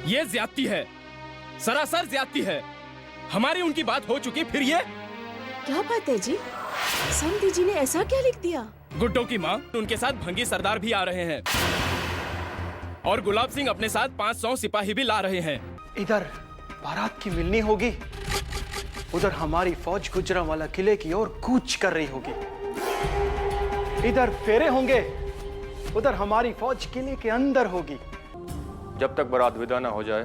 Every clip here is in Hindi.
ये ज्यादती है, सरासर ज्यादती है। हमारी उनकी बात हो चुकी, फिर ये क्या बात है जी? समधी जी ने ऐसा क्या लिख दिया? गुड्डो की माँ, उनके साथ भंगी सरदार भी आ रहे हैं और गुलाब सिंह अपने साथ 500 सिपाही भी ला रहे हैं। इधर बारात की मिलनी होगी, उधर हमारी फौज गुजरांवाला किले की ओर कूच कर रही होगी। इधर फेरे होंगे, उधर हमारी फौज किले के अंदर होगी। जब तक बारात विदा ना हो जाए,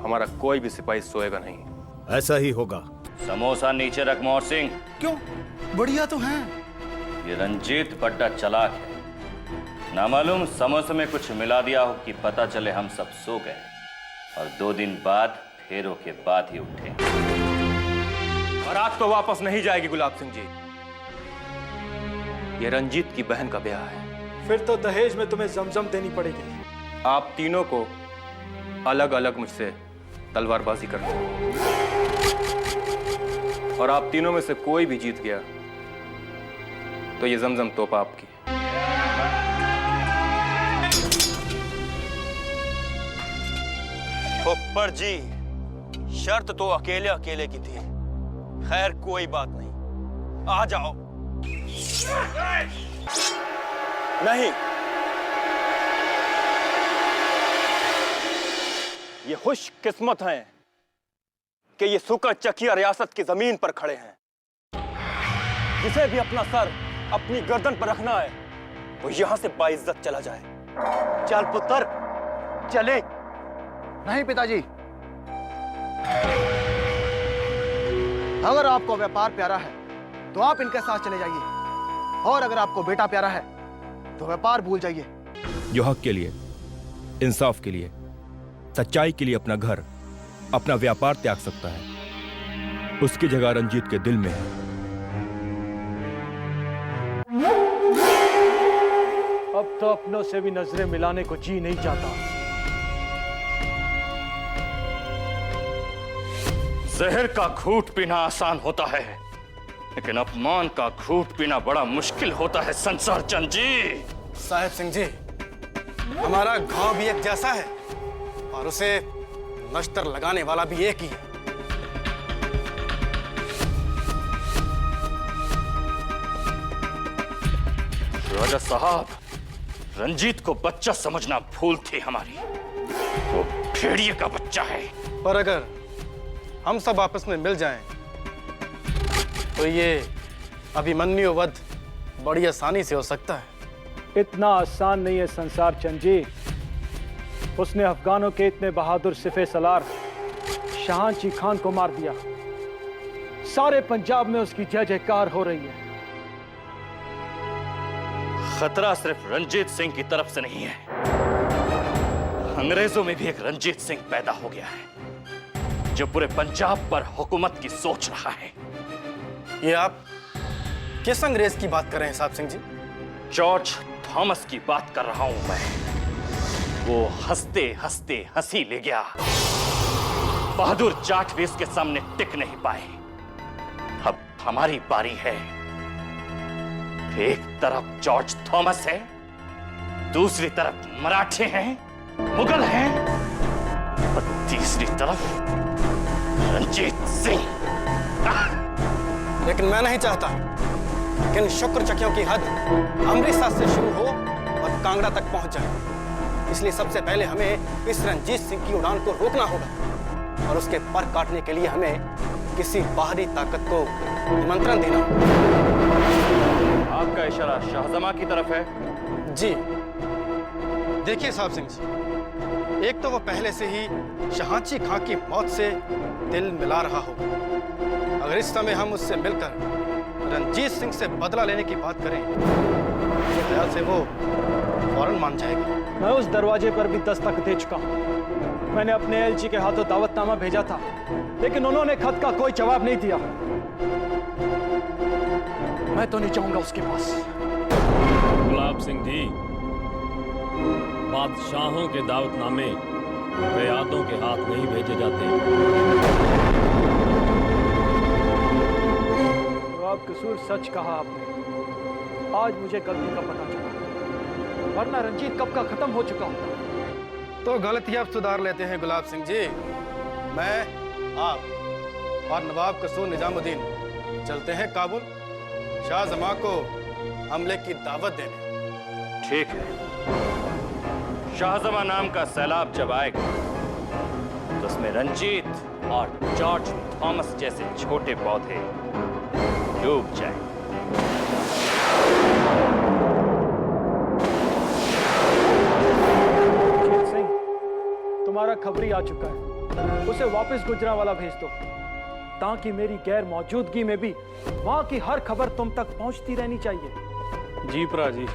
हमारा कोई भी सिपाही सोएगा नहीं। ऐसा ही होगा। समोसा नीचे रख मोहर सिंह। क्यों? बढ़िया तो हैं। ये रंजीत बड्डा चालाक है। ना मालूम समोसे में कुछ मिला दिया हो कि पता चले हम सब सो गए और 2 दिन बाद फेरों के बाद ही उठे। बारात तो वापस नहीं जाएगी गुलाब सिंह जी। ये रंजीत की बहन का ब्याह है। फिर तो दहेज में तुम्हें जमजम देनी पड़ेगी। आप तीनों को अलग अलग मुझसे तलवारबाजी करनी है और आप तीनों में से कोई भी जीत गया तो ये जमजम तोपा आपकी। फुप्पर जी, शर्त तो अकेले अकेले की थी। खैर कोई बात नहीं, आ जाओ। नहीं, ये खुशकिस्मत हैं कि ये सुकर चकिया रियासत की जमीन पर खड़े हैं। जिसे भी अपना सर अपनी गर्दन पर रखना है वो यहां से बाइज्जत चला जाए। चल पुत्र, चले। नहीं पिताजी, अगर आपको व्यापार प्यारा है तो आप इनके साथ चले जाइए, और अगर आपको बेटा प्यारा है तो व्यापार भूल जाइए। जो हक के लिए, इंसाफ के लिए, सच्चाई के लिए अपना घर, अपना व्यापार त्याग सकता है, उसकी जगह रंजीत के दिल में है। अब तो अपनों से भी नजरें मिलाने को जी नहीं चाहता। जहर का घूंट पीना आसान होता है, लेकिन अपमान का घूंट पीना बड़ा मुश्किल होता है संसार चंद जी। साहेब सिंह जी, हमारा गांव भी एक जैसा है और उसे नश्तर लगाने वाला भी एक ही है। राजा साहब, रंजीत को बच्चा समझना भूल थी हमारी। वो भेड़िए का बच्चा है। पर अगर हम सब आपस में मिल जाएं, तो ये अभिमन्यु वध बड़ी आसानी से हो सकता है। इतना आसान नहीं है संसार चंद जी। उसने अफगानों के इतने बहादुर सिफे सलार शाहजी खान को मार दिया। सारे पंजाब में उसकी जय जयकार हो रही है। खतरा सिर्फ रंजीत सिंह की तरफ से नहीं है, अंग्रेजों में भी एक रंजीत सिंह पैदा हो गया है जो पूरे पंजाब पर हुकूमत की सोच रहा है। ये आप किस अंग्रेज की बात कर रहे हैं साहब सिंह जी? जॉर्ज थॉमस की बात कर रहा हूं मैं। वो हंसते हंसते हंसी ले गया। बहादुर जाट भी इसके सामने टिक नहीं पाए। अब हमारी बारी है। एक तरफ जॉर्ज थॉमस है, दूसरी तरफ मराठे हैं, मुगल हैं, और तीसरी तरफ रंजीत सिंह। लेकिन मैं नहीं चाहता कि इन शुक्र चकियों की हद अमृतसर से शुरू हो और कांगड़ा तक पहुंच जाए। इसलिए सबसे पहले हमें इस रंजीत सिंह की उड़ान को रोकना होगा और उसके पर काटने के लिए हमें किसी बाहरी ताकत को निमंत्रण देना होगा। आपका इशारा शाहजमा की तरफ है? जी देखिए साहब सिंह जी, एक तो वो पहले से ही शाहजी खां की मौत से दिल मिला रहा होगा। अगर इस समय हम उससे मिलकर रंजीत सिंह से बदला लेने की बात करें तो ख्याल से वो फौरन मान जाएगा। मैं उस दरवाजे पर भी दस्तक दे चुका हूं। मैंने अपने एलची के हाथों दावतनामा भेजा था, लेकिन उन्होंने खत का कोई जवाब नहीं दिया। मैं तो नहीं चाहूंगा उसके पास। गुलाब सिंह जी, बादशाहों के दावतनामे बेयादों के हाथ नहीं भेजे जाते। तो आप कसूर सच कहा आपने। आज मुझे गलती का पता चला, वरना रंजीत कब का खत्म हो चुका होता। तो गलती अब सुधार लेते हैं गुलाब सिंह जी। मैं, आप और नवाब कसूर निजामुद्दीन चलते हैं काबुल शाहजमां को हमले की दावत देने। ठीक है। शाहजमां नाम का सैलाब जब आएगा तो उसमें रंजीत और जॉर्ज थॉमस जैसे छोटे पौधे डूब जाएंगे। जीत सिंह, तुम्हारा खबरी आ चुका है, उसे वापस गुजरांवाला भेज दो ताकि मेरी गैर मौजूदगी में भी वहां की हर खबर तुम तक पहुंचती रहनी चाहिए। जी प्रा जी।